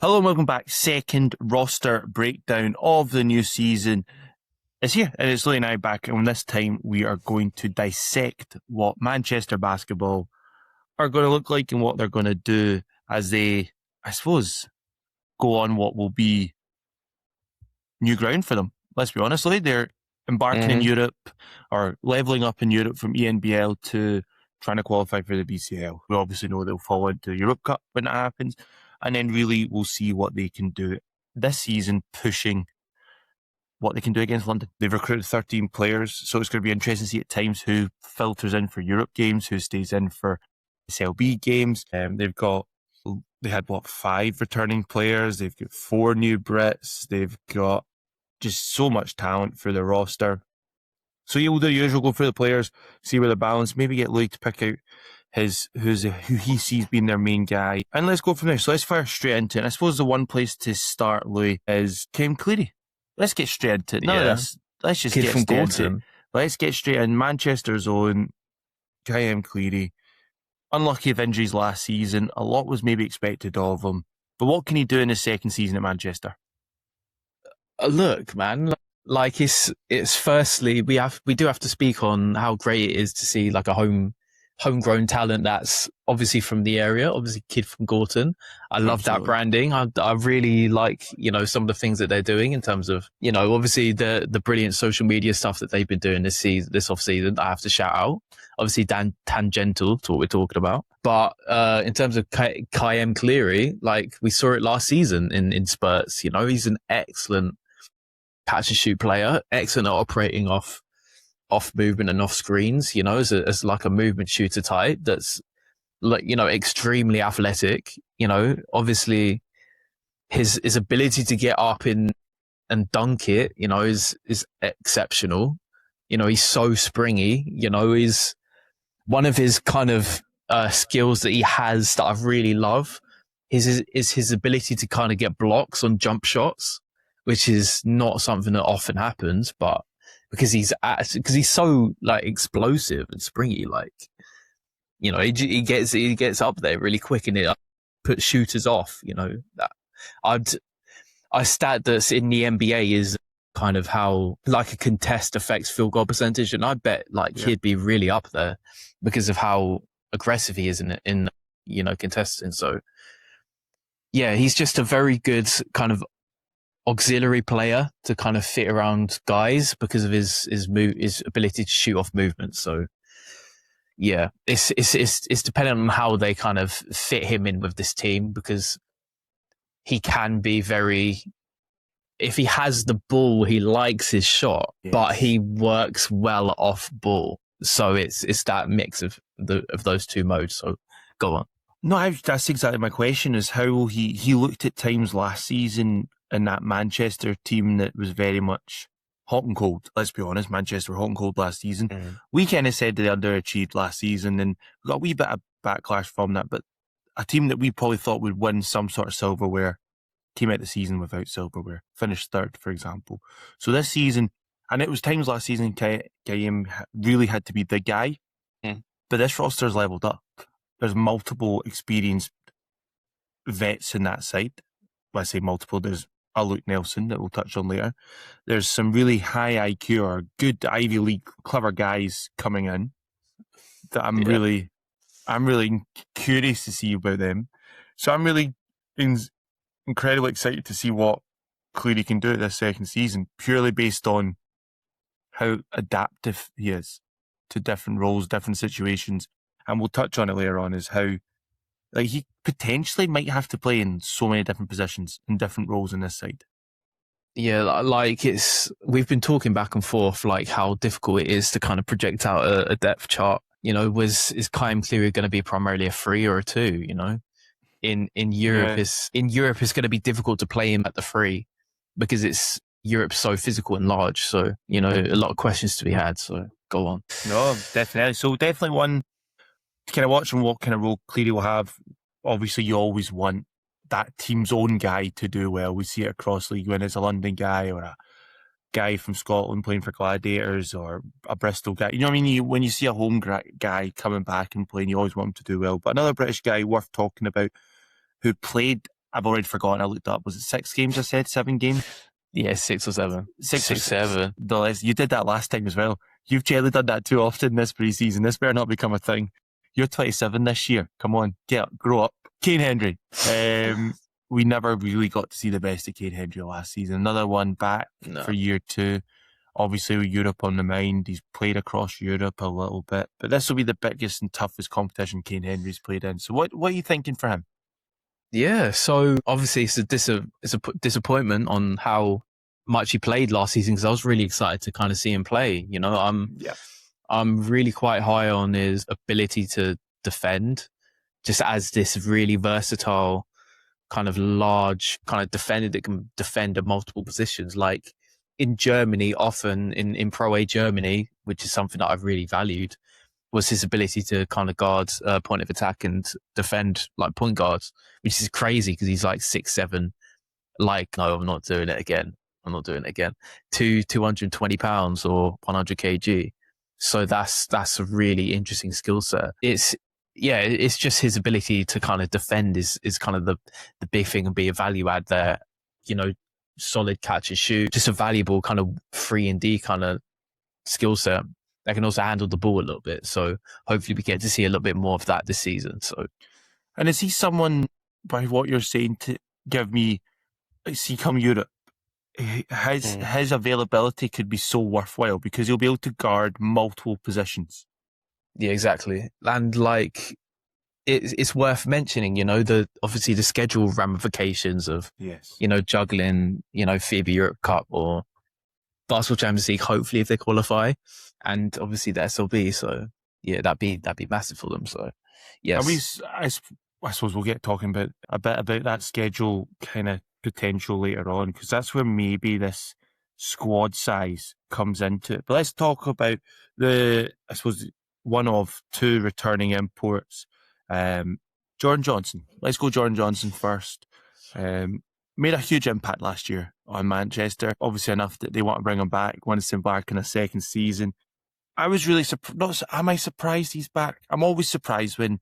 Hello and welcome back. Second roster breakdown of the new season is here, and it's Lee and I back, and this time we are going to dissect what Manchester Basketball are going to look like and what they're going to do as they, I suppose, go on what will be new ground for them. Let's be honest, Lee, they're embarking in Europe or levelling up in Europe from ENBL to trying to qualify for the BCL. We obviously know they'll fall into the Europe Cup when that happens. And then really we'll see what they can do this season, pushing what they can do against London. They've recruited 13 players, so it's going to be interesting to see at times who filters in for Europe games, who stays in for SLB games. They had 5 returning players. They've got 4 new Brits. They've got just so much talent for the roster. So we'll do the usual, go through the players, see where they're balanced, maybe get Louis to pick out who he sees being their main guy. And let's go from there. So let's fire straight into it. I suppose the one place to start, Louis, is Kevin Cleary. Let's get straight into it. None of this. Let's just get straight into it. Let's get straight in. Manchester's own Kevin Cleary. Unlucky of injuries last season. A lot was maybe expected of him. But what can he do in his second season at Manchester? Look, man, like it's firstly, we do have to speak on how great it is to see like a homegrown talent that's obviously from the area, obviously kid from Gorton. I love that branding. I really like, some of the things that they're doing in terms of, obviously the brilliant social media stuff that they've been doing this off season. I have to shout out, obviously tangential to what we're talking about. But in terms of Kayem Cleary, like we saw it last season in spurts, he's an excellent catch and shoot player, excellent at operating off movement and off screens, as like a movement shooter type that's like, extremely athletic, obviously his ability to get up in and dunk it, is exceptional. He's so springy, is one of his kind of skills that he has that I really love is his ability to kind of get blocks on jump shots, which is not something that often happens, but because he's so like explosive and springy, like, he gets up there really quick and it puts shooters off, that I stat that's in the NBA is kind of how like a contest affects field goal percentage. And I bet he'd be really up there because of how aggressive he is in contesting. So yeah, he's just a very good kind of auxiliary player to kind of fit around guys because of his ability to shoot off movement. So yeah, it's dependent on how they kind of fit him in with this team, because he can be if he has the ball, he likes his shot, but he works well off ball. So it's that mix of those two modes. So go on. No, that's exactly my question, is how he looked at times last season in that Manchester team that was very much hot and cold. Let's be honest, Manchester were hot and cold last season. We kind of said they underachieved last season, and we got a wee bit of backlash from that, but a team that we probably thought would win some sort of silverware came out the season without silverware, finished third, for example. So this season, and it was times last season, Kayem really had to be the guy, but this roster's leveled up. There's multiple experienced vets in that side. When I say multiple, there's a Luke Nelson that we'll touch on later. There's some really high IQ or good Ivy League clever guys coming in that I'm really curious to see about them. So I'm really incredibly excited to see what Cleary can do at this second season, purely based on how adaptive he is to different roles, different situations. And we'll touch on it later on, is how he potentially might have to play in so many different positions and different roles in this side. Yeah, like we've been talking back and forth, like how difficult it is to kind of project out a depth chart. Is Kayem Cleary going to be primarily a 3 or a 2? In Europe, it's going to be difficult to play him at the 3 because Europe's so physical and large. So a lot of questions to be had. So go on. No, definitely. So definitely one to kind of watch and what kind of role Cleary will have. Obviously, you always want that team's own guy to do well. We see it across league when it's a London guy or a guy from Scotland playing for Gladiators or a Bristol guy. You know what I mean? When you see a home guy coming back and playing, you always want him to do well. But another British guy worth talking about who played I've already forgotten. I looked up. Was it 6 games? I said 7 games. Yeah, 6 or 7. 6 or 7. The less you did that last time as well. You've generally done that too often this preseason. This better not become a thing. You're 27 this year. Come on, grow up. Kane Hendry. We never really got to see the best of Kane Hendry last season. Another one back for year 2. Obviously, with Europe on the mind, he's played across Europe a little bit, but this will be the biggest and toughest competition Kane Hendry's played in. So, what are you thinking for him? Yeah, so obviously it's a disappointment on how much he played last season, because I was really excited to kind of see him play. You know, I'm really quite high on his ability to defend, just as this really versatile kind of large kind of defender that can defend at multiple positions. Like in Germany, often in Pro A Germany, which is something that I've really valued, was his ability to kind of guard point of attack and defend like point guards, which is crazy because he's like 6'7". Like, no, I'm not doing it again. 220 pounds or 100 kg. So that's a really interesting skill set. It's just his ability to kind of defend is kind of the big thing and be a value add there. You know, solid catch and shoot, just a valuable kind of 3-and-D kind of skill set that can also handle the ball a little bit. So hopefully we get to see a little bit more of that this season. So, and is he someone, by what you're saying, to give me, see come Europe, his availability could be so worthwhile because he'll be able to guard multiple positions. Yeah, exactly. And like, it's worth mentioning, you know, obviously the schedule ramifications of, you know, juggling, you know, FIBA Europe Cup or Basketball Champions League, hopefully if they qualify, and obviously the SLB. So yeah, that'd be massive for them. So yes, I suppose we'll get talking about a bit about that schedule kind of potential later on, because that's where maybe this squad size comes into it. But let's talk about I suppose, one of 2 returning imports. Jordan Johnson. Let's go Jordan Johnson first. Made a huge impact last year on Manchester. Obviously enough that they want to bring him back. Want to see him back in a second season. I was really surprised. Am I surprised he's back? I'm always surprised when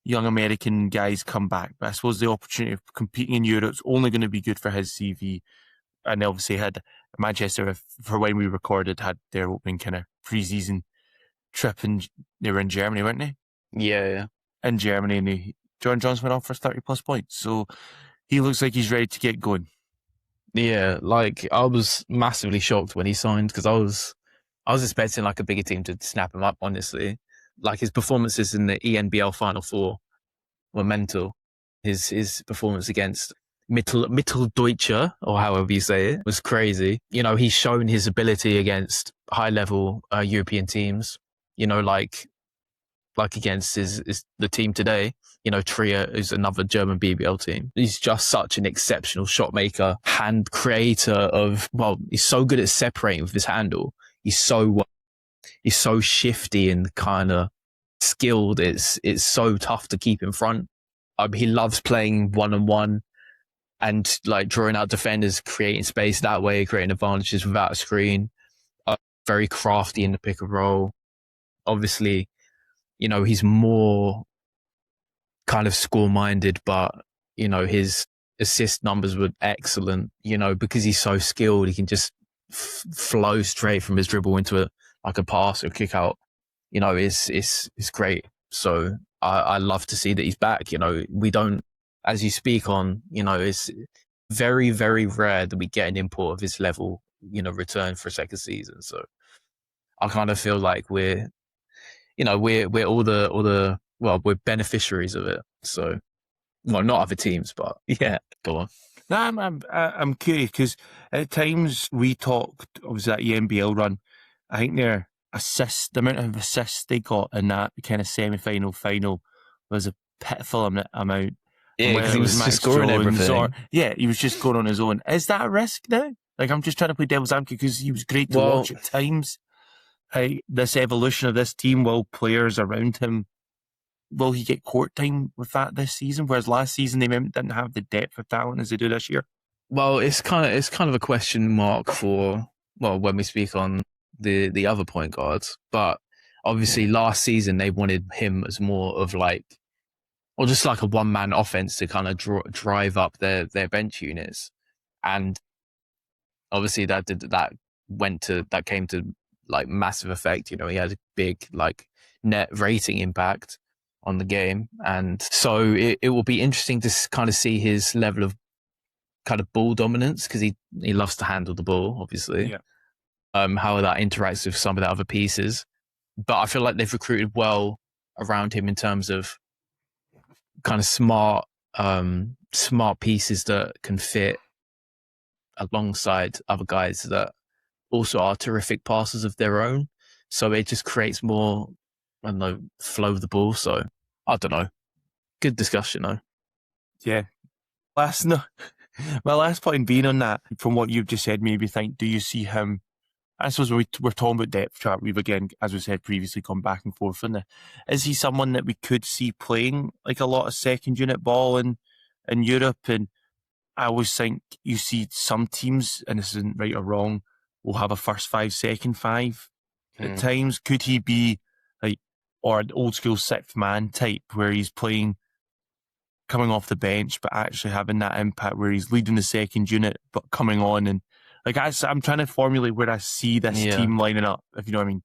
young American guys come back. But I suppose the opportunity of competing in Europe is only going to be good for his CV. And they obviously had Manchester, for when we recorded, had their opening kind of pre-season trip, and they were in Germany, weren't they? Yeah. In Germany, and Jordan Johnson went off for 30 plus points. So he looks like he's ready to get going. Yeah, like I was massively shocked when he signed, because I was expecting like a bigger team to snap him up, honestly. Like his performances in the ENBL Final Four were mental. His performance against Mitteldeutsche, or however you say it, was crazy. You know, he's shown his ability against high level European teams. You know, like against the team today. You know, Trier is another German BBL team. He's just such an exceptional shot maker, hand creator of, well, he's so good at separating with his handle. He's so shifty and kind of skilled. It's so tough to keep in front. He loves playing 1-on-1 and like drawing out defenders, creating space that way, creating advantages without a screen. Very crafty in the pick and roll. Obviously, you know, he's more kind of score-minded, but, you know, his assist numbers were excellent, you know, because he's so skilled. He can just flow straight from his dribble into a pass or kick out. You know, it's great. So I love to see that he's back. You know, we don't, as you speak on, you know, it's very, very rare that we get an import of his level, you know, return for a second season. So I kind of feel like we're all the we're beneficiaries of it. So, well, not other teams, but yeah, go on. No, I'm curious because at times we talked, obviously, that ENBL run. I think the amount of assists they got in that kind of semi-final final was a pitiful amount. Yeah, because he was just scoring everything. He was just going on his own. Is that a risk now? Like, I'm just trying to play devil's advocate because he was great to watch at times. This evolution of this team, will players around him, will he get court time with that this season? Whereas last season they didn't have the depth of talent as they do this year. Well, it's kind of a question mark for, well, when we speak on the other point guards, but obviously last season they wanted him as more of like, or just like a one-man offense to kind of drive up their bench units. And obviously that came to like massive effect. You know, he had a big like net rating impact on the game. And so it will be interesting to kind of see his level of kind of ball dominance, because he loves to handle the ball, obviously. Yeah. How that interacts with some of the other pieces. But I feel like they've recruited well around him in terms of kind of smart pieces that can fit alongside other guys that also are terrific passers of their own. So it just creates more, I don't know, flow of the ball. So I don't know. Good discussion though. Yeah. My last point being on that, from what you've just said, made me think, do you see him? I suppose we're talking about depth chart. We've again, as we said previously, gone back and forth on it. Is he someone that we could see playing like a lot of second unit ball in Europe? And I always think you see some teams, and this isn't right or wrong, will have a first five, second five at times. Could he be like, or an old school sixth man type where he's playing, coming off the bench, but actually having that impact where he's leading the second unit, but coming on and like I'm trying to formulate where I see this team lining up, if you know what I mean.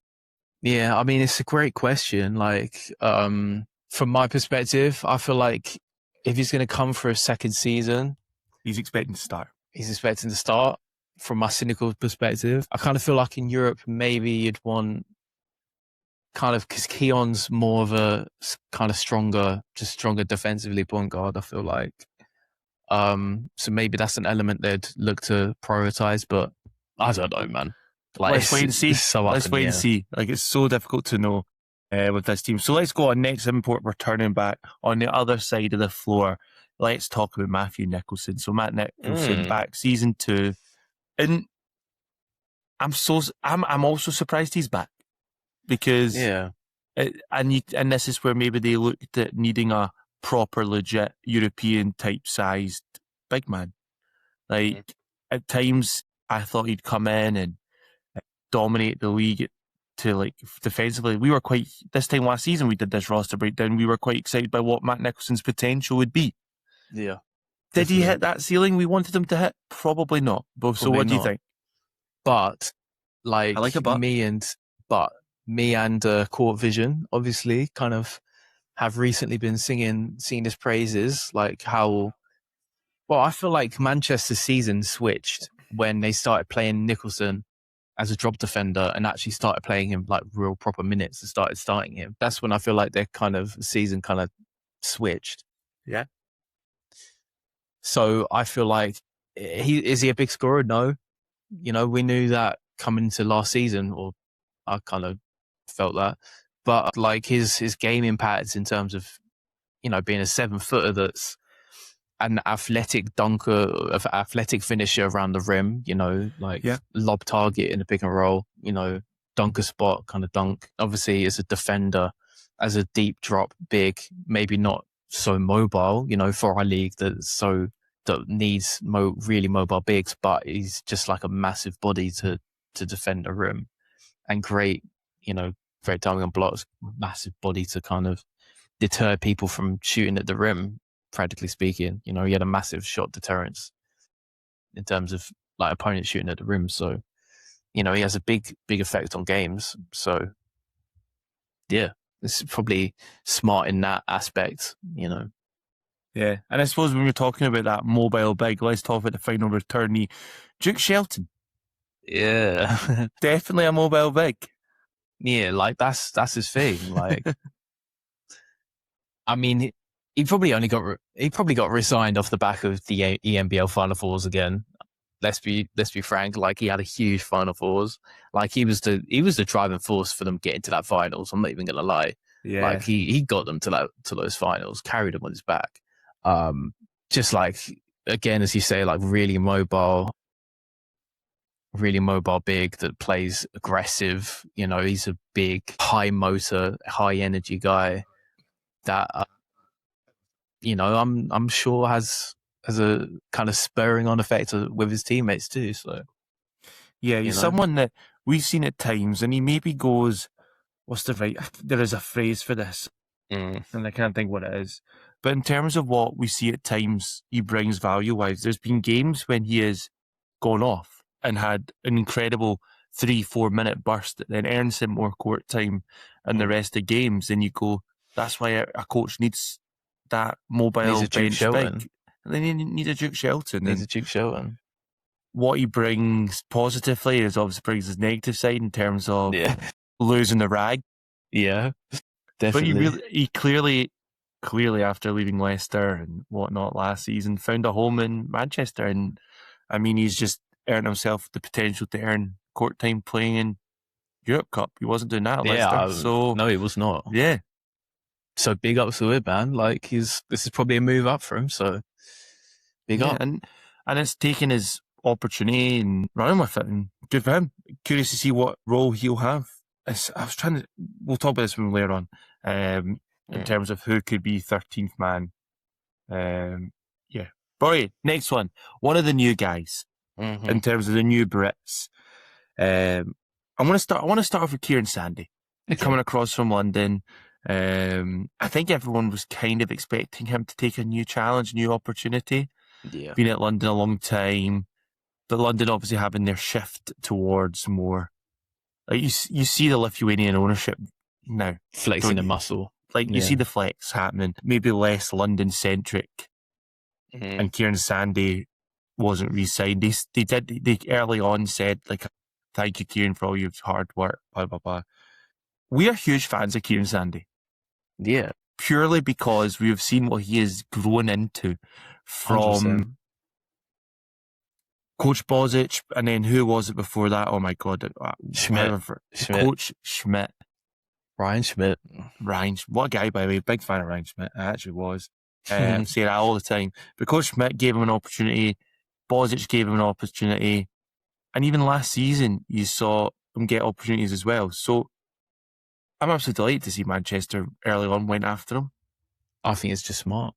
Yeah, I mean, it's a great question. Like, from my perspective, I feel like if he's going to come for a second season, he's expecting to start. From my cynical perspective, I kind of feel like in Europe, maybe you'd want kind of, because Keon's more of a kind of stronger defensively point guard, I feel like. So maybe that's an element they'd look to prioritize, but I don't know, man. Like, let's wait and see. Let's wait and see. Like, it's so difficult to know with this team. So let's go on. Next import, we're turning back on the other side of the floor. Let's talk about Matthew Nicholson. So Matt Nicholson back season 2, and I'm also surprised he's back, because and this is where maybe they looked at needing a proper, legit European type sized big man. Like at times, I thought he'd come in and dominate the league to like defensively. We were quite, this time last season we did this roster breakdown, we were quite excited by what Matt Nicholson's potential would be. Yeah. Did he hit that ceiling we wanted him to hit? Probably not. So what do you think? But like, I like a but. me and Court Vision obviously kind of have recently been singing his praises, like how, well, I feel like Manchester's season switched when they started playing Nicholson as a drop defender and actually started playing him like real proper minutes and started starting him. That's when I feel like their kind of season kind of switched. Yeah. So I feel like is he a big scorer? No. You know, we knew that coming into last season, or I kind of felt that. But like his game impact in terms of, you know, being a 7-footer that's an athletic dunker, athletic finisher around the rim, you know, like lob target in a pick and roll, you know, dunker spot kind of dunk. Obviously, as a defender, as a deep drop big, maybe not so mobile, you know, for our league that needs really mobile bigs, but he's just like a massive body to defend a rim, and great, you know, great timing on blocks, massive body to kind of deter people from shooting at the rim. Practically speaking, you know, he had a massive shot deterrence in terms of like opponents shooting at the rim. So, you know, he has a big effect on games. So, yeah, it's probably smart in that aspect, you know. Yeah, and I suppose when we're talking about that mobile big, let's talk about the final returnee, Duke Shelton. Yeah, definitely a mobile big. Yeah, like that's his thing. Like, I mean, he probably got re-signed off the back of the EMBL Final Fours again. Let's be frank. Like, he had a huge Final Fours. Like, he was the driving force for them getting to that finals. I'm not even gonna lie. Yeah, like he got them to those finals, carried them on his back. Just like, again, as you say, like really mobile big that plays aggressive. You know, he's a big, high motor, high energy guy that, you know, I'm sure has a kind of spurring on effect with his teammates too. So yeah, he's someone that we've seen at times, and he maybe goes, what's the right? There is a phrase for this. and I can't think what it is. But in terms of what we see at times he brings value-wise, there's been games when he has gone off and had an incredible 3-4 minute burst that then earns him more court time in the rest of games. And you go, that's why a coach needs that mobile bench big. And then you need a Duke Shelton. What he brings positively is obviously brings his negative side in terms of losing the rag. Yeah, definitely. But he clearly after leaving Leicester and whatnot last season, found a home in Manchester. And I mean, he's just earned himself the potential to earn court time playing in Europe Cup. He wasn't doing that at Leicester. No, he was not. Yeah. So big ups to it, man. Like this is probably a move up for him. So big up. And it's taken his opportunity and running with it, and good for him. Curious to see what role he'll have. We'll talk about this when we're later on, in terms of who could be 13th man. But next one of the new guys, in terms of the new Brits. I want to start off with Kieran Sandy, coming across from London. I think everyone was kind of expecting him to take a new challenge, new opportunity. Yeah. Been at London a long time, but London obviously having their shift towards more, like you see the Lithuanian ownership now flexing a muscle. Like you see the flex happening, maybe less London centric. And Kieran Sandy wasn't re-signed. They early on said, like, thank you, Kieran, for all your hard work, blah blah blah. We are huge fans of Kieran Sandy. Yeah, purely because we have seen what he has grown into from 100%. Coach Bozic, and then who was it before that? Oh my God, Schmidt. Coach Schmidt. Ryan Schmidt. What a guy, by the way. Big fan of Ryan Schmidt. I actually was. Say that all the time. But Coach Schmidt gave him an opportunity. Bozic gave him an opportunity. And even last season, you saw him get opportunities as well. So I'm absolutely delighted to see Manchester early on went after him. I think it's just smart.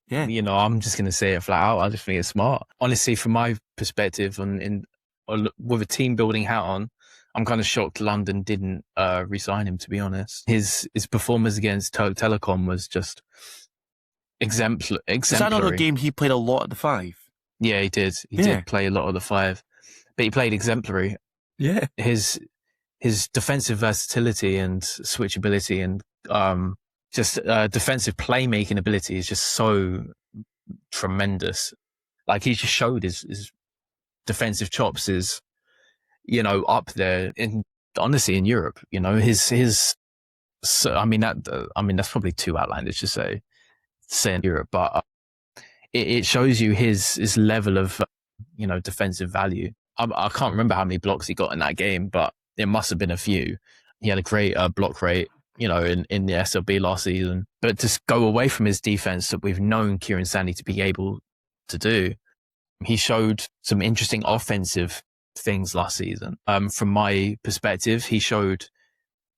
Yeah. You know, I'm just going to say it flat out. I just think it's smart. Honestly, from my perspective, with a team building hat on, I'm kind of shocked London didn't re-sign him, to be honest. His performance against Turk Telecom was just exemplary. Is that another game he played a lot at the 5? Yeah, he did. He did play a lot of the 5. But he played exemplary. Yeah. His defensive versatility and switchability and just defensive playmaking ability is just so tremendous. Like he just showed his defensive chops is, you know, up there honestly in Europe. You know, that's probably too outlandish to say in Europe, but it shows you his level of defensive value. I can't remember how many blocks he got in that game, but it must have been a few. He had a great block rate, in the SLB last season. But to go away from his defense that we've known Kieran Sandy to be able to do, he showed some interesting offensive things last season. From my perspective, he showed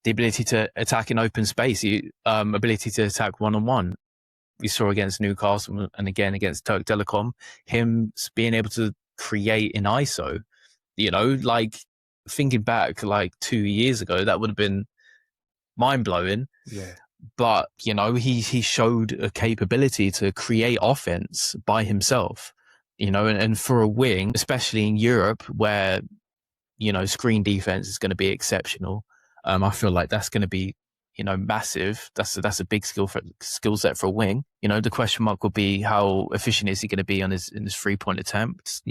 the ability to attack in open space, ability to attack one-on-one. We saw against Newcastle and again against Turk Telecom, him being able to create in ISO. Like thinking back like 2 years ago, that would have been mind-blowing. Yeah. But, he showed a capability to create offense by himself, and for a wing, especially in Europe where, screen defense is going to be exceptional. I feel like that's going to be, massive. That's a big skill set for a wing. The question mark will be how efficient is he going to be in his 3-point attempts,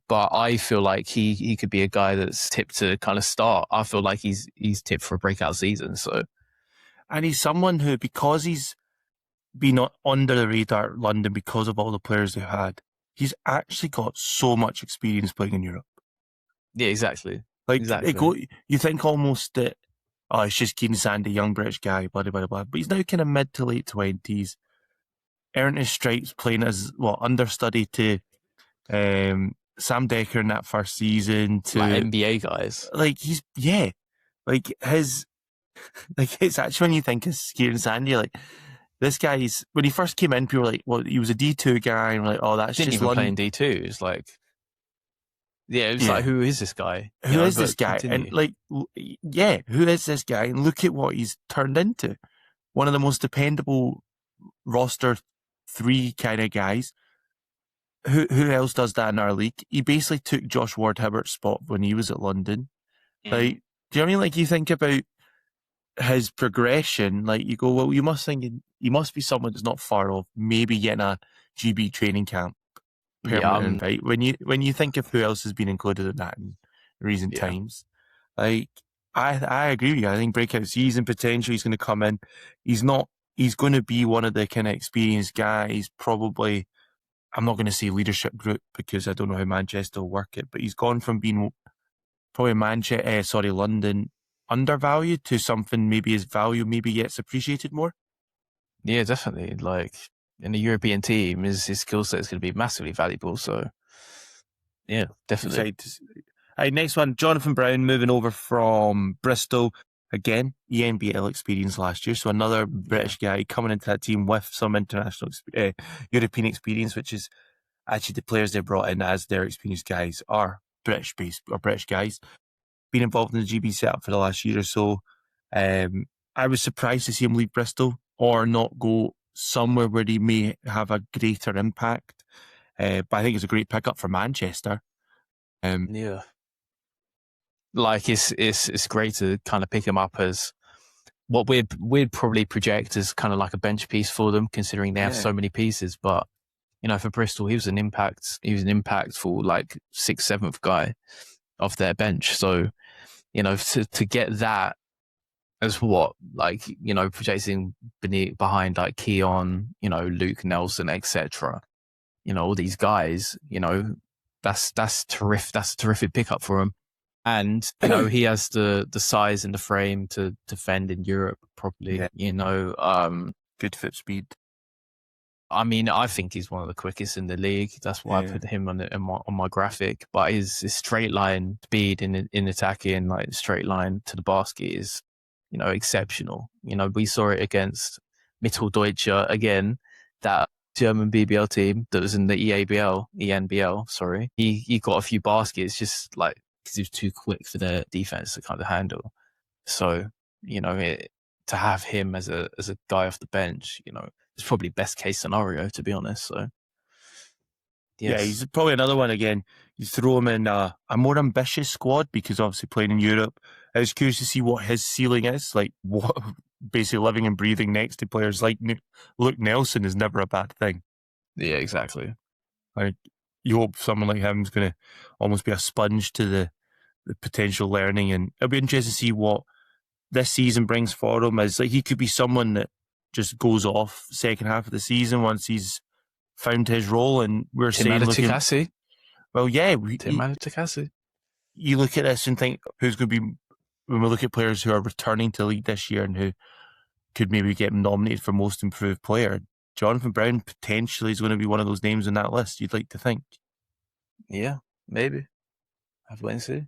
but I feel like he could be a guy that's tipped to kind of start. I feel like he's tipped for a breakout season. So, and he's someone who, because he's been under the radar at London because of all the players they've had, he's actually got so much experience playing in Europe. Yeah, exactly. You think almost that, it's just Kieran Sandy, young British guy, blah, blah, blah. But he's now kind of mid to late 20s, earned his stripes playing as, understudy to Sam Decker in that first season. To like NBA guys. It's actually when you think of Kieran Sandy, like, this guy's, when he first came in, people were like, well, he was a D2 guy, and we're like, oh, that's didn't just even London. Playing D2. It's like, like, who is this guy? Who is this guy? Continue. And who is this guy? And look at what he's turned into. one of the most dependable roster 3 kind of guys. Who else does that in our league? He basically took Josh Ward-Hibbert's spot when he was at London. Like, do you know what I mean? Like, you think about his progression, like you go, well, you must think he must be someone that's not far off, maybe getting a GB training camp permanent invite. When you think of who else has been included in that in recent times, like I agree with you. I think breakout season potential, he's going to come in. He's going to be one of the kind of experienced guys, probably. I'm not going to say leadership group because I don't know how Manchester will work it, but he's gone from being probably London undervalued to something maybe his value maybe gets appreciated more. Yeah, definitely. Like in a European team, his skill set is going to be massively valuable. So, yeah, definitely. All right, next one, Jonathan Brown moving over from Bristol. Again, ENBL experience last year. So another British guy coming into that team with some international European experience, which is actually the players they brought in as their experienced guys are British-based or British guys. Been involved in the GB setup for the last year or so. I was surprised to see him leave Bristol or not go somewhere where he may have a greater impact. But I think it's a great pickup for Manchester. Yeah. Like it's great to kind of pick him up as what we'd probably project as kind of like a bench piece for them, considering they have so many pieces. But for Bristol, he was an impactful like 6th, 7th guy off their bench. So to get that as projecting behind like Keon, Luke Nelson, etc. All these guys, that's terrific. That's a terrific pickup for him. And he has the size and the frame to defend in Europe properly. Good foot speed. I mean, I think he's one of the quickest in the league. That's why I put him on my graphic. But his straight line speed in attacking, like straight line to the basket, is exceptional. We saw it against Mitteldeutsche again, that German BBL team that was in the ENBL. Sorry, he got a few baskets just like because he was too quick for their defense to kind of handle. So to have him as a guy off the bench, it's probably best case scenario, to be honest. So yes. Yeah, he's probably another one again. You throw him in a more ambitious squad because obviously playing in Europe. I was curious to see what his ceiling is. Like what basically living and breathing next to players like Luke Nelson is never a bad thing. Yeah, exactly. Like you hope someone like him is going to almost be a sponge to the potential learning, and it'll be interesting to see what this season brings for him. As like he could be someone that just goes off second half of the season once he's found his role, and we're saying looking. Well, yeah, you look at this and think who's going to be when we look at players who are returning to the league this year and who could maybe get nominated for most improved player. Jonathan Brown potentially is going to be one of those names on that list. You'd like to think. Yeah, maybe. Have to wait and see.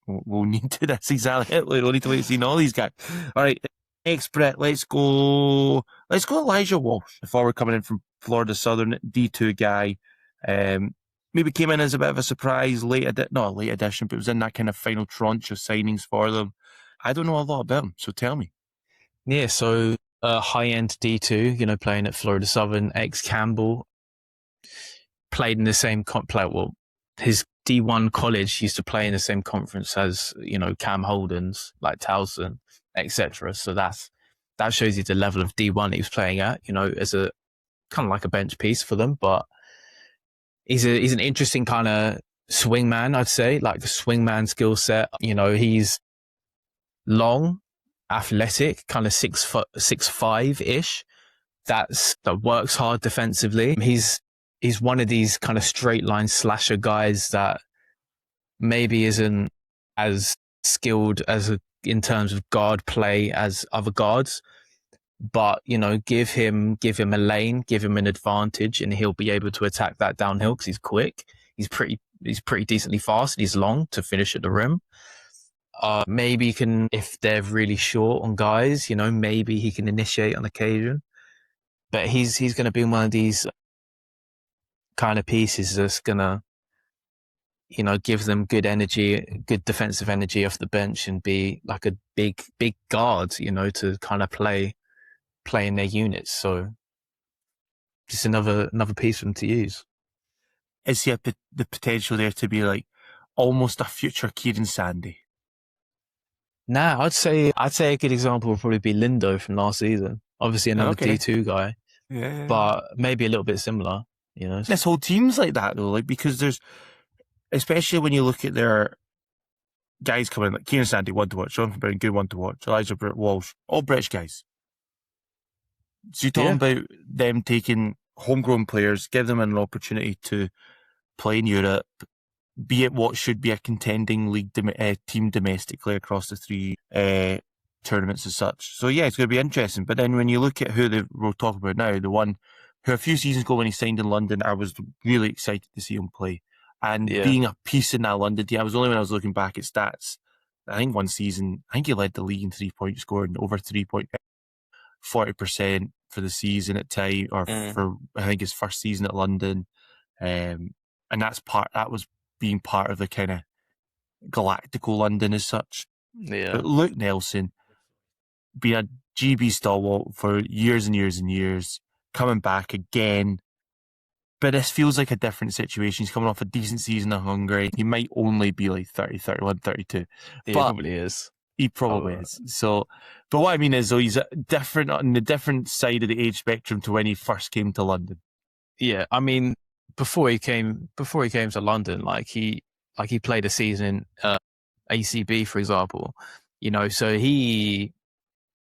We'll need to. That's exactly it. We'll need to wait and see all these guys. All right, next, Brett. Let's go Elijah Walsh. Before we're coming in from Florida Southern, D2 guy. Maybe came in as a bit of a surprise, not a late addition, but it was in that kind of final tranche of signings for them. I don't know a lot about him, so tell me. Yeah, so high-end D2, playing at Florida Southern, ex-Campbell, played in the same his D1 college used to play in the same conference as, Cam Holden's, like Towson, etc. So that shows you the level of D1 he was playing at, as a kind of like a bench piece for them. But he's an interesting kind of swingman, I'd say, like a swingman skill set. He's long, athletic, kind of 6'5" that works hard defensively. He's one of these kind of straight line slasher guys that maybe isn't as skilled in terms of guard play as other guards, but give him a lane, give him an advantage, and he'll be able to attack that downhill because he's quick. He's pretty decently fast, and he's long to finish at the rim. Maybe he can, if they're really short on guys, maybe he can initiate on occasion. But he's going to be one of these kind of pieces that's going to, give them good energy, good defensive energy off the bench, and be like a big guard, to kind of play play in their units. So just another piece for them to use. Is he the potential there to be like almost a future Kieran Sandy? Nah, I'd say a good example would probably be Lindo from last season. Obviously another Okay. D2 guy, Yeah. but maybe a little bit similar, you know. This whole team's like that though, like because there's, especially when you look at their guys coming, like Kieran Sandy, one to watch, Jonathan Brown, good one to watch, Elijah Walsh, all British guys. So you're talking about them taking homegrown players, give them an opportunity to play in Europe, be it what should be a contending league team domestically across the three tournaments as such. So yeah, it's going to be interesting. But then when you look at who we're talking about now, the one who a few seasons ago when he signed in London, I was really excited to see him play. And being a piece in that London team, I was only when I was looking back at stats, I think one season, I think he led the league in 3-point scoring, over 3-point, 40% for the season at time, or for I think his first season at London. And that was being part of the kind of galactical London as such. Yeah. But Luke Nelson, being a GB stalwart for years and years and years, coming back again. But this feels like a different situation. He's coming off a decent season in Hungary. He might only be like 30, 31, 32. He but probably is. He probably is. So, but what I mean is, though, he's different on the different side of the age spectrum to when he first came to London. Yeah, I mean, before he came to London, he played a season in ACB, for example. You know, so he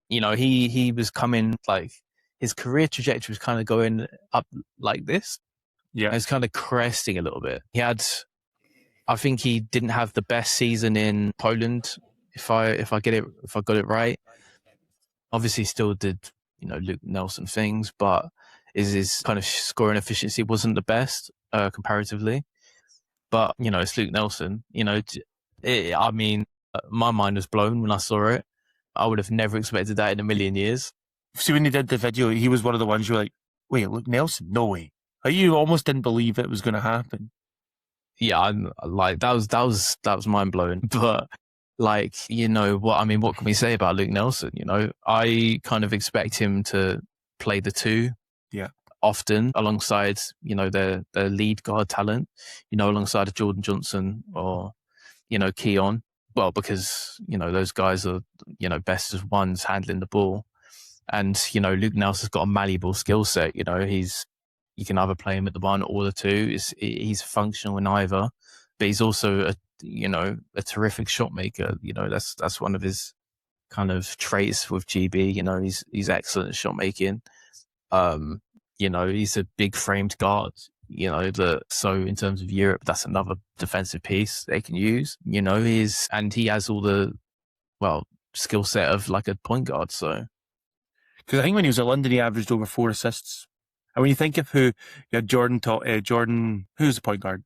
was coming, like, his career trajectory was kind of going up like this. Yeah, it's kind of cresting a little bit. I think he didn't have the best season in Poland, if I got it right. Obviously, still did, you know, Luke Nelson things, but his kind of scoring efficiency wasn't the best comparatively. But you know, it's Luke Nelson. You know, I mean, my mind was blown when I saw it. I would have never expected that in a million years. See, when he did the video, he was one of the ones you were like, "Wait, Luke Nelson? No way!" Like, you almost didn't believe it was going to happen. Yeah, I'm like that was mind blowing. But like, you know what I mean? What can we say about Luke Nelson? You know, I kind of expect him to play the two. Yeah. Often alongside, you know, their lead guard talent, you know, alongside Jordan Johnson or, you know, Keon. Well, because, you know, those guys are, you know, best as ones handling the ball. And, you know, Luke Nelson's got a malleable skill set. You know, you can either play him at the one or the two. He's functional in either, but he's also a terrific shot maker. You know, that's one of his kind of traits with GB. You know, he's excellent at shot making. You know, he's a big framed guard. You know, so in terms of Europe, that's another defensive piece they can use. You know, he has all the skill set of like a point guard. So, because I think when he was at London, he averaged over 4 assists. And when you think of who you had, Jordan, who's the point guard?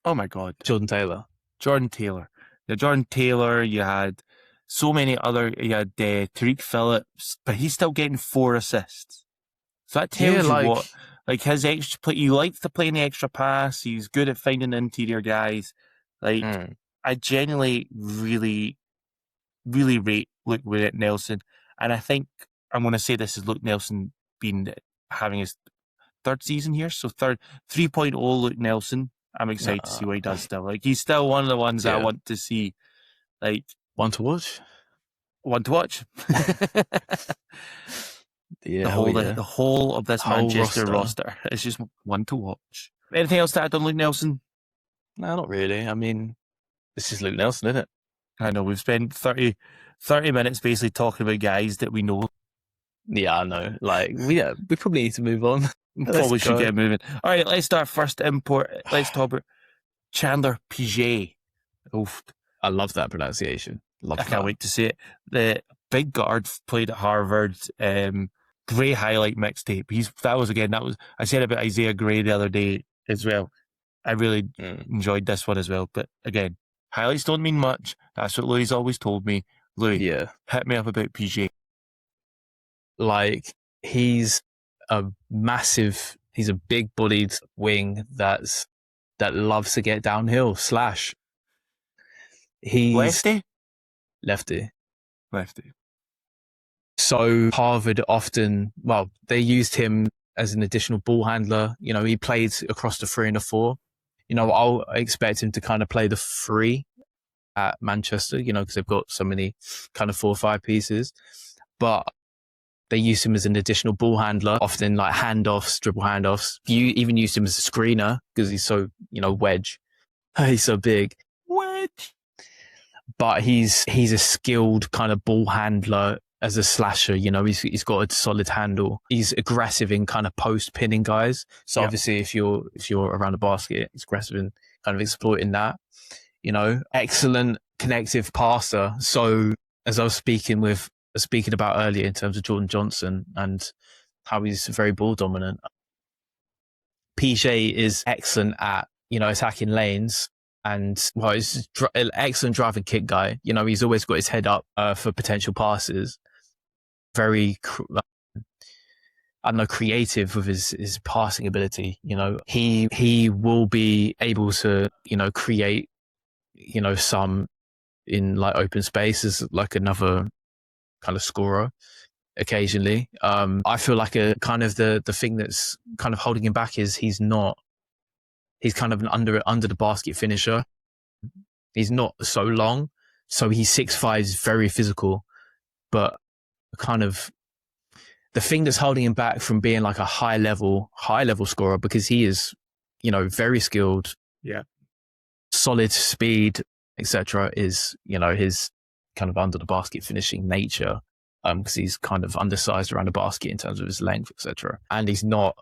Oh my God, Jordan Taylor. Yeah, Jordan Taylor. You had so many other. You had Tariq Phillips, but he's still getting 4 assists. So that tells you what, like, his extra play. He likes to play in the extra pass. He's good at finding the interior guys. Like, I genuinely really, really rate Luke Nelson, and I think I'm going to say this is Luke Nelson having his 3rd season here. So 3.0 Luke Nelson. I'm excited to see what he does still. Like, he's still one of the ones that I want to see. Like, one to watch. Yeah, the whole of this Manchester roster is just one to watch. Anything else to add on Luke Nelson? No, not really. I mean, this is Luke Nelson, isn't it? I know, we've spent 30 minutes basically talking about guys that we know. Yeah, I know. Like, we probably need to move on. Probably should get moving. All right, let's start first import. Let's talk about Chandler Piget. Oof. I love that pronunciation. I can't wait to see it. The big guard played at Harvard. Great highlight mixtape. I said about Isaiah Gray the other day as well. I really enjoyed this one as well. But again, highlights don't mean much. That's what Louis always told me. Louis, hit me up about PJ. Like, he's a big-bodied wing that loves to get downhill. He's lefty. Lefty. So Harvard often, well, they used him as an additional ball handler. You know, he played across the 3 and the 4. You know, I'll expect him to kind of play the 3 at Manchester, you know, because they've got so many kind of 4 or 5 pieces. But they use him as an additional ball handler, often like handoffs, dribble handoffs. You even used him as a screener because he's so, you know, wedge. He's so big. Wedge. But he's a skilled kind of ball handler as a slasher. You know, he's got a solid handle. He's aggressive in kind of post pinning guys. So obviously, if you're around the basket, he's aggressive in kind of exploiting that. You know, excellent connective passer. So as I was speaking about earlier in terms of Jordan Johnson and how he's very ball dominant, PJ is excellent at, you know, attacking lanes. And well, he's an excellent drive and kick guy. You know, he's always got his head up for potential passes. Very, I don't know, creative with his passing ability. You know, he will be able to, you know, create, you know, some in like open spaces, like another kind of scorer occasionally. I feel like a kind of the thing that's kind of holding him back is he's kind of an under the basket finisher. He's not so long. So he's 6'5", is very physical, but kind of the thing that's holding him back from being like a high level scorer, because he is, you know, very skilled, solid speed, etc., is, you know, his kind of under the basket finishing nature, because he's kind of undersized around the basket in terms of his length, etc. And he's not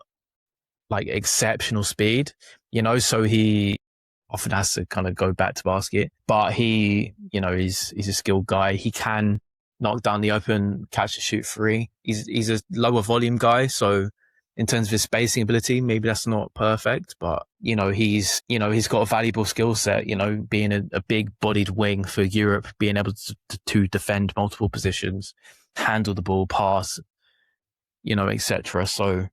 like exceptional speed, you know, so he often has to kind of go back to basket. But he, you know, he's a skilled guy. He can knock down the open catch and shoot 3. He's a lower volume guy, so in terms of his spacing ability, maybe that's not perfect, but you know, he's got a valuable skill set, you know, being a big bodied wing for Europe, being able to defend multiple positions, handle the ball, pass, you know, etc. So,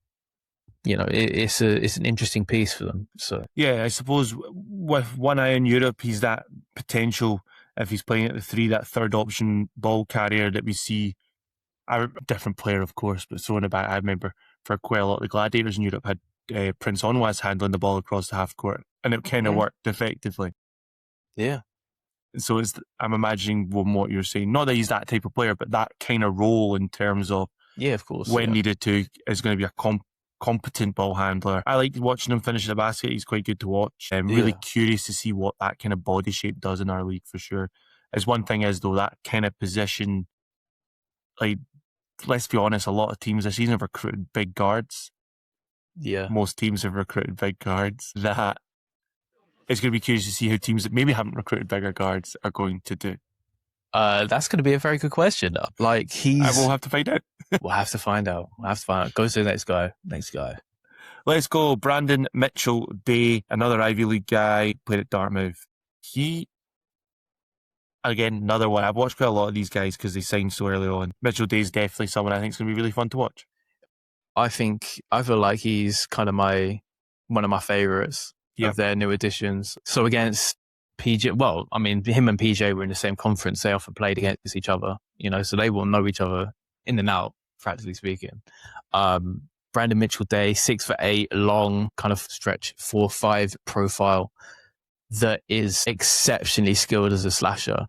you know, it's an interesting piece for them. So yeah, I suppose with one eye on Europe, he's that potential, if he's playing at the 3, that third option ball carrier that we see. A different player, of course, but throwing it back, I remember for quite a lot of the Gladiators in Europe had Prince Onwas handling the ball across the half court, and it kind of worked effectively. Yeah. So I'm imagining what you're saying. Not that he's that type of player, but that kind of role in terms of of course, when needed to is going to be a competent ball handler. I like watching him finish the basket. He's quite good to watch. I'm really curious to see what that kind of body shape does in our league for sure. As one thing is though, that kind of position, like, let's be honest, a lot of teams this season have recruited big guards. Yeah. Most teams have recruited big guards. That it's going to be curious to see how teams that maybe haven't recruited bigger guards are going to do. That's going to be a very good question. Like I will have to find out. We'll have to find out. Go to the next guy. Let's go. Brandon Mitchell-Day, another Ivy League guy, played at Dartmouth. Again, another one. I've watched quite a lot of these guys because they signed so early on. Mitchell-Day is definitely someone I think is going to be really fun to watch. I feel like he's kind of one of my favourites of their new additions. So against PJ, well, I mean, him and PJ were in the same conference. They often played against each other, you know, so they will know each other in and out, practically speaking. Brandon Mitchell-Day, 6'8", long, kind of stretch 4'5" profile that is exceptionally skilled as a slasher.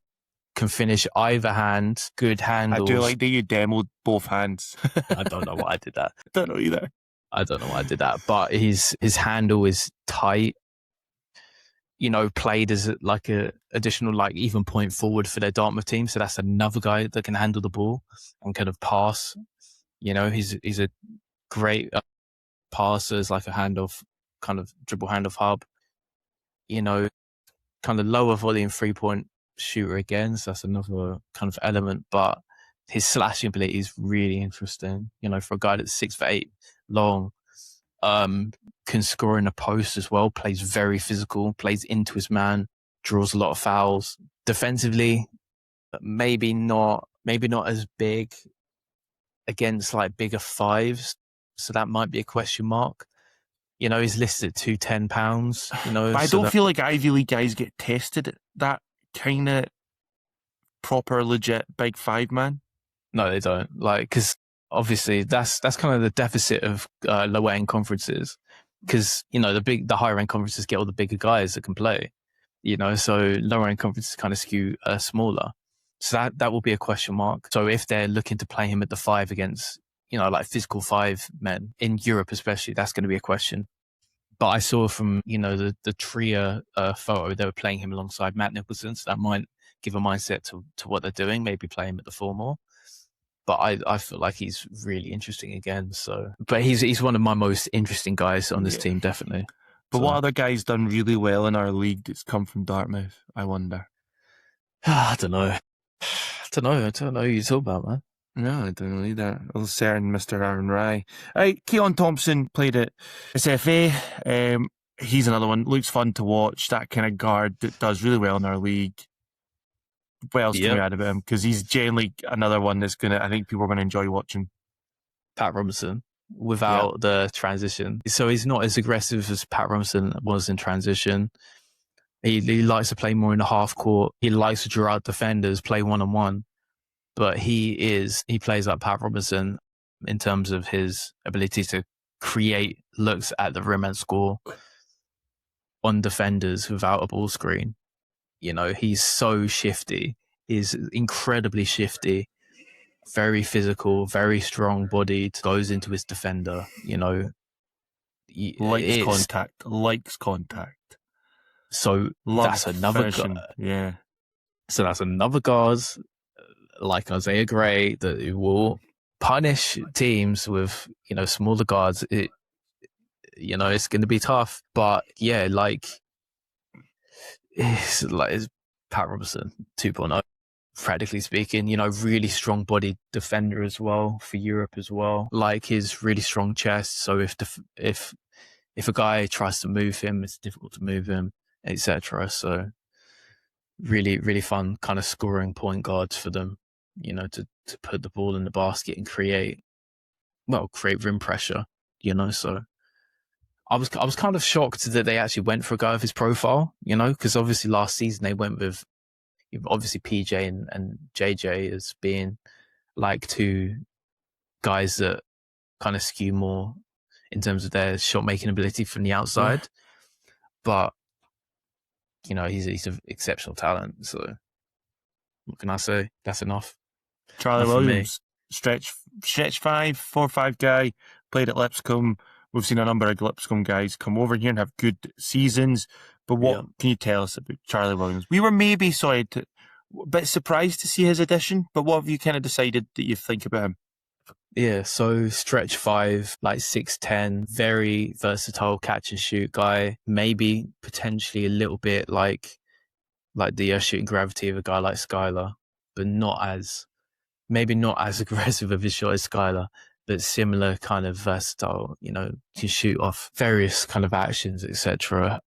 Can finish either hand, good handles. I do like that you demoed both hands. I don't know why I did that. I don't know either. I don't know why I did that, but his handle is tight. You know, played as like a additional like even point forward for their Dartmouth team. So that's another guy that can handle the ball and kind of pass. You know, he's a great passer, as like a handoff, kind of dribble handoff hub. You know, kind of lower volume 3-point shooter again. So that's another kind of element, but his slashing ability is really interesting. You know, for a guy that's 6'8", long, can score in a post as well, plays very physical, plays into his man, draws a lot of fouls. Defensively, maybe not as big against like bigger 5s. So that might be a question mark. You know, he's listed at 210 pounds. You know, but I don't feel like Ivy League guys get tested at that kind of proper, legit big 5 man. No, they don't. Like, because obviously that's kind of the deficit of lower end conferences. Because the higher end conferences get all the bigger guys that can play. So lower end conferences kind of skew smaller. So that will be a question mark. So if they're looking to play him at the 5 against like physical 5 men in Europe, especially, that's going to be a question. But I saw from the Trier photo, they were playing him alongside Matt Nicholson, so that might give a mindset to what they're doing. Maybe play him at the 4 more. But I feel like he's really interesting again. So, but he's one of my most interesting guys on this team, definitely. But what other guy's done really well in our league that's come from Dartmouth? I wonder. I don't know. I don't know who you talk about, man. No, I don't know either. I'll certain Mr. Aaron Rye. Keon Thompson played at SFA. He's another one. Looks fun to watch. That kind of guard that does really well in our league. What else can we add about him? Because he's generally another one that's I think people are going to enjoy watching. Pat Robinson without the transition. So he's not as aggressive as Pat Robinson was in transition. He likes to play more in the half court. He likes to draw out defenders, play one-on-one. But he plays like Pat Robinson in terms of his ability to create looks at the rim and score on defenders without a ball screen. He's so shifty. He's incredibly shifty, very physical, very strong bodied, goes into his defender, Likes contact. So that's another guard. Yeah. So that's another guard like Isaiah Gray that will punish teams with, smaller guards. It's going to be tough. But yeah, it's Pat Robinson 2.0, practically speaking, really strong bodied defender as well for Europe as well. Like his really strong chest. So if a guy tries to move him, it's difficult to move him, etc. So really, really fun kind of scoring point guards for them, to put the ball in the basket and create rim pressure, So I was kind of shocked that they actually went for a guy of his profile, because obviously last season they went with obviously PJ and JJ as being like 2 guys that kind of skew more in terms of their shot making ability from the outside. Yeah. But he's an exceptional talent. So what can I say? That's enough. Charlie Williams, stretch 5, 4-5 guy, played at Lipscomb. We've seen a number of Lipscomb guys come over here and have good seasons. But what can you tell us about Charlie Williams? We were maybe a bit surprised to see his addition, but what have you kind of decided that you think about him? Yeah, so stretch 5, like 6'10", very versatile catch and shoot guy. Maybe potentially a little bit like the shooting gravity of a guy like Skylar, but maybe not as aggressive of a shot as Skylar, but similar kind of versatile, can shoot off various kind of actions, etc.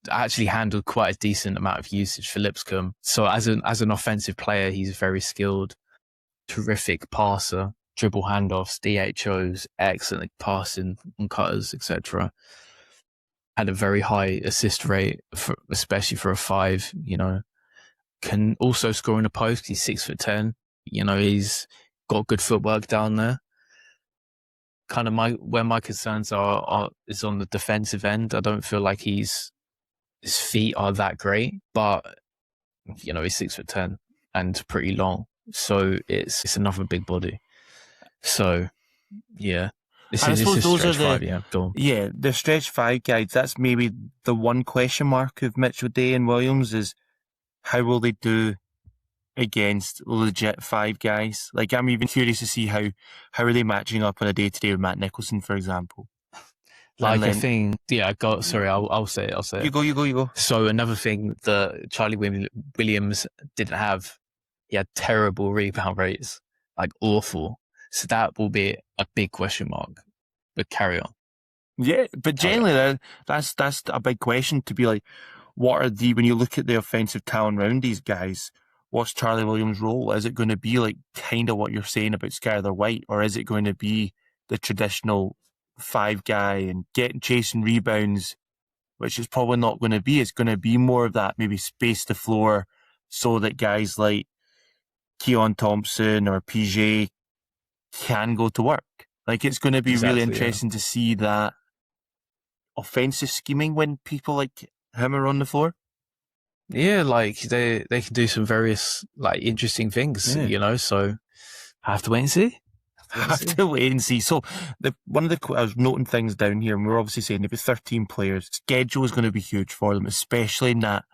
Actually handled quite a decent amount of usage for Lipscomb. So as an offensive player, he's very skilled, terrific passer, dribble handoffs, DHOs, excellent passing and cutters, etc. Had a very high assist rate, especially for a 5, Can also score in a post. He's 6'10". He's got good footwork down there. Kind of where my concerns is on the defensive end. I don't feel like his feet are that great, but he's 6'10" and pretty long, so it's another big body. So yeah, this is stretch 5. Yeah, go on. Yeah, the stretch 5 guys. That's maybe the one question mark of Mitchell Day and Williams is how will they do against legit 5 guys? Like, I'm even curious to see how are they matching up on a day-to-day with Matt Nicholson, for example. Like a thing, yeah. Sorry, I'll say it. You go. So another thing that Charlie Williams didn't have, he had terrible rebound rates, like awful. So that will be a big question mark. But carry on. Yeah, but generally, that's a big question to be like, what are when you look at the offensive talent around these guys, what's Charlie Williams' role? Is it going to be like kind of what you're saying about Skylar White, or is it going to be the traditional 5 guy and chasing rebounds, which is probably not going to be. It's going to be more of that, maybe space the floor so that guys like Keon Thompson or PJ can go to work. Like, it's going to be really interesting to see that offensive scheming when people like him are on the floor. Yeah, like they can do some various like interesting things, so I have to wait and see. Have to wait and see. So I was noting things down here, and we're obviously saying they've got 13 players. Schedule is going to be huge for them, especially in that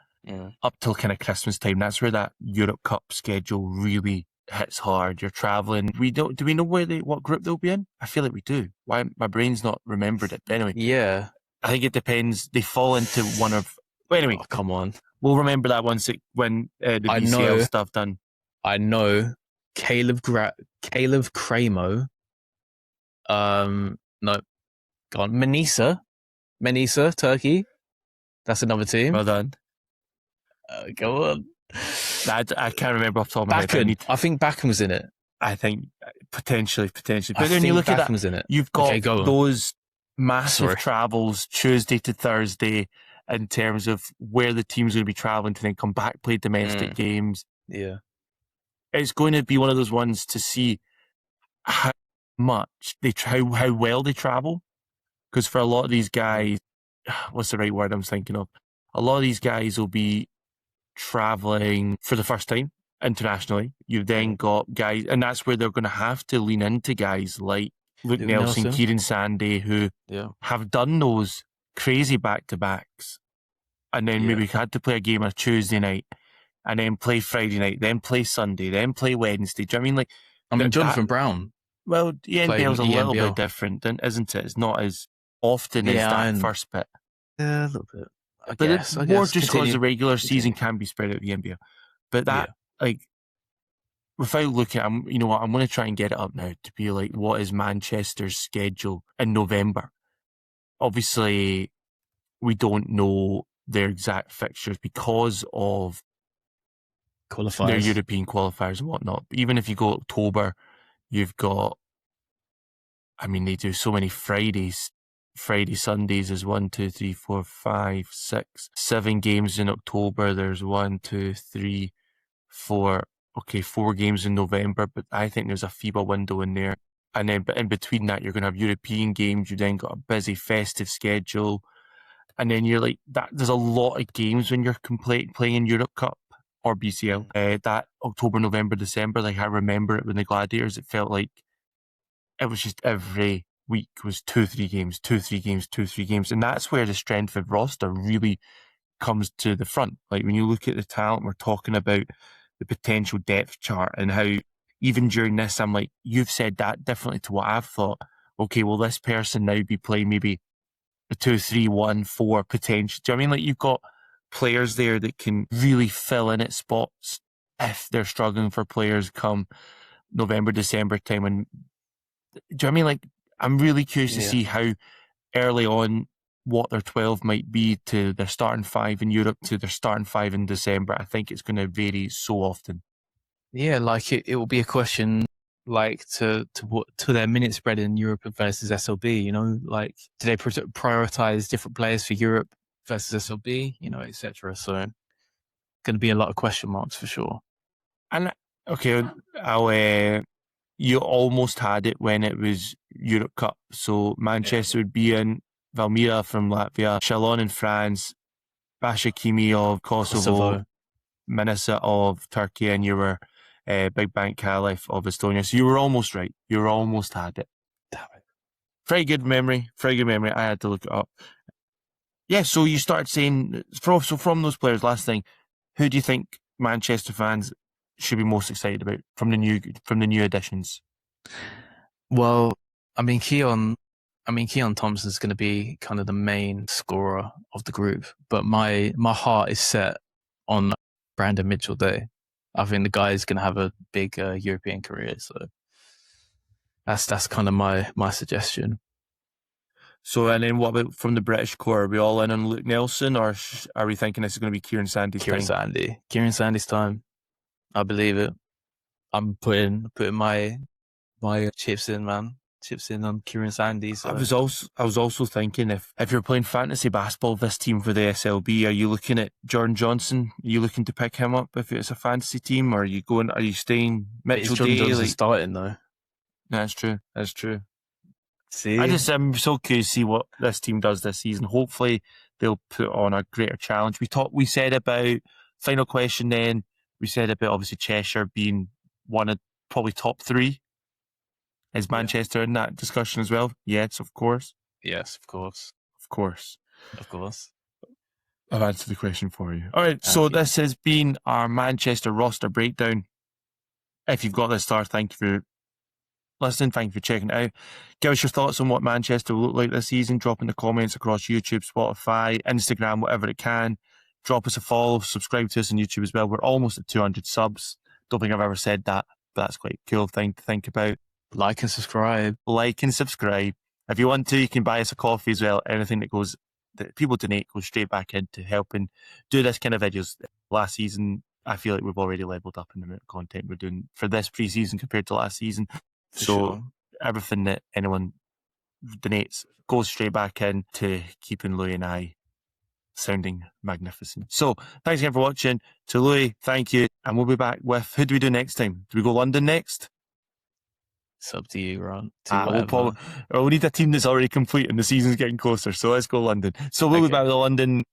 up till kind of Christmas time. That's where that Europe Cup schedule really hits hard. You're traveling. Do we know what group they'll be in? I feel like we do. Why my brain's not remembered it. But anyway, yeah, I think it depends. They fall into one of. Well, anyway, come on. We'll remember that when the BCL stuff done. I know Caleb Cramo. No, go on. Manisa, Turkey. That's another team. Well done. Go on. I can't remember off the top of my head. I think Bakken was in it. I think potentially. But then you look at that, in it. You've got those massive travels Tuesday to Thursday in terms of where the team's going to be traveling to then come back, play domestic games. Yeah. It's going to be one of those ones to see how well they travel. Because for a lot of these guys, what's the right word I'm thinking of? A lot of these guys will be traveling for the first time internationally. You've then got guys, and that's where they're going to have to lean into guys like Luke Nelson, Kieran Sandy, who have done those crazy back-to-backs, and then maybe had to play a game on a Tuesday night, and then play Friday night, then play Sunday, then play Wednesday. Do you know what I mean? Jonathan Brown. Well, the NBL's a little bit different, isn't it? It's not as often as that first bit. Yeah, a little bit. I but guess. More just because the regular season can be spread out the NBL. But that, without looking at, you know what, I'm going to try and get it up now to be like, what is Manchester's schedule in November? Obviously, we don't know their exact fixtures because of their European qualifiers and whatnot. But even if you go October, you've got, they do so many Fridays. Sundays is 1, 2, 3, 4, 5, 6, 7 games in October. There's 1, 2, 3, 4. Okay, 4 games in November, but I think there's a FIBA window in there. And then, but in between that, you're going to have European games. You then got a busy festive schedule. And then you're like, there's a lot of games when you're playing in Europe Cup or BCL. That October, November, December, like I remember it when the Gladiators, it felt like it was just every week was 2-3 games, 2-3 games, 2-3 games. And that's where the strength of roster really comes to the front. Like when you look at the talent, we're talking about the potential depth chart and how even during this, I'm like, you've said that differently to what I've thought. Okay, will this person now be playing maybe a 2-3-1-4 potential? Do you know what I mean? Like you've got players there that can really fill in at spots if they're struggling for players come November, December time. And do you know what I mean? Like, I'm really curious to see how early on what their 12 might be to their starting 5 in Europe to their starting 5 in December. I think it's going to vary so often. Yeah, like it will be a question like to their minute spread in Europe versus SLB, like do they prioritize different players for Europe versus SLB, etc. So going to be a lot of question marks for sure. And okay, you almost had it when it was Europe Cup. So Manchester would be in, Valmira from Latvia, Chalon in France, Bashakimi of Kosovo, Manisa of Turkey, and you were Big Bank Caliph of Estonia. So you were almost right. You almost had it. Damn it. Very good memory. I had to look it up. Yeah, so you started saying, from those players, last thing, who do you think Manchester fans should be most excited about from the new additions? Well, Keon Thompson is going to be kind of the main scorer of the group, but my heart is set on Brandon Mitchell-Day. I think the guy is going to have a big European career, so that's kind of my suggestion. So, and then what about from the British core? Are we all in on Luke Nelson, or are we thinking this is going to be Kieran Sandy's time? Kieran Sandy's time. I believe it. I'm putting my chips in, man. chips in on Kieran Sandy. So. I was also thinking if you're playing fantasy basketball, this team for the SLB, are you looking at Jordan Johnson? Are you looking to pick him up if it's a fantasy team, or are you staying Mitchell Jordan Daly? Johnson starting though. That's true. See, I'm so curious to see what this team does this season. Hopefully they'll put on a greater challenge. We said about final question then. We said about obviously Cheshire being one of probably top 3. Is Manchester in that discussion as well? Yes, of course. Yes, of course. Of course. Of course. I've answered the question for you. All right, so this has been our Manchester roster breakdown. If you've got this far, thank you for listening. Thank you for checking it out. Give us your thoughts on what Manchester will look like this season. Drop in the comments across YouTube, Spotify, Instagram, whatever it can. Drop us a follow. Subscribe to us on YouTube as well. We're almost at 200 subs. Don't think I've ever said that, but that's quite a cool thing to think about. Like and subscribe. If you want to, you can buy us a coffee as well. Anything that people donate goes straight back into helping do this kind of videos. Last season, I feel like we've already leveled up in the amount of content we're doing for this pre-season compared to last season. Everything that anyone donates goes straight back into keeping Louis and I sounding magnificent. So thanks again for watching. To Louis, thank you. And we'll be back with, who do we do next time? Do we go London next? It's up to you, Ron. We'll need a team that's already complete and the season's getting closer. So let's go London. So we'll be back with a London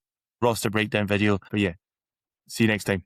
roster breakdown video. But yeah, see you next time.